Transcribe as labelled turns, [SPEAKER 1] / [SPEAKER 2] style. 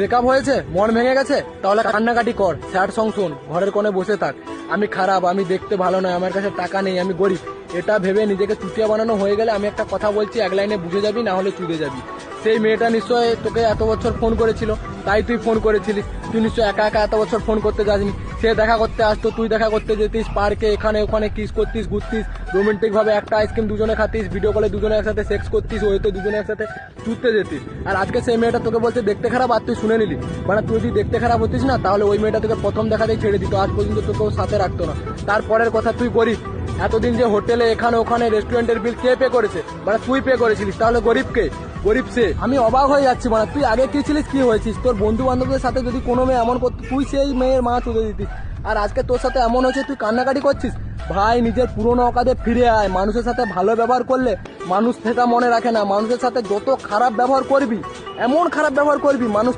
[SPEAKER 1] Breakup হয়েছে, মন ভেঙে গেছে, তাহলে কান্নাকাটি কর, স্যাড সং শোন, ঘরের কোণে বসে থাক। আমি খারাপ, আমি দেখতে ভালো নয়, আমার কাছে টাকা নেই, আমি গরিব, এটা ভেবে নিজেকে চুটিয়া বানানো হয়ে গেলে আমি একটা কথা বলছি, এক লাইনে বুঝে যাবি, না হলে চুদে যাবি। সেই মেয়েটা নিশ্চয় তোকে এত বছর ফোন করেছিল, তাই তুই ফোন করেছিলিস। তুই নিশ্চয় একা একা এত বছর ফোন করতে যাসনি। সে দেখা করতে আসতো, তুই দেখা করতে যেতিস, পার্কে এখানে ওখানে কিস করতিস, ঘুরতিস, রোমান্টিক ভাবে একটা আইসক্রিম দুজনে খাতিস, ভিডিও কলে দুজনে একসাথে সেক্স করতিস, ওইতে দুজনে একসাথে চুদতে যেতিস। আর আজকে সেই মেয়েটা তোকে বলছে দেখতে খারাপ, আর তুই শুনে নিলি। মানে তুই যদি দেখতে খারাপ হতিস না, তাহলে ওই মেয়েটা তোকে প্রথম দেখাতেই ছেড়ে দিত, আজ পর্যন্ত তোকেও সাথে রাখতো না। তারপরের কথা, তুই গরিব, এতদিন যে হোটেলে এখানে ওখানে রেস্টুরেন্টের বিল কে পে করেছে? মানে তুই পে করেছিলিস, তাহলে গরিব কে? গরিব সে। আমি অবাক হয়ে যাচ্ছি, মানে তুই আগে কি ছিলিস, কি হয়েছিস? তোর বন্ধু বান্ধবদের সাথে যদি কোনো মেয়ে এমন করতো, তুই সেই মেয়ের মা চুদে দিতিস। আর আজকে তোর সাথে এমন হয়েছে, তুই কান্নাকাটি করছিস। ভাই, নিজের পুরোনো অকাদে ফিরে আয়। মানুষের সাথে ভালো ব্যবহার করলে মানুষ সেটা মনে রাখে না। মানুষের সাথে যত খারাপ ব্যবহার করবি, এমন খারাপ ব্যবহার করবি, মানুষ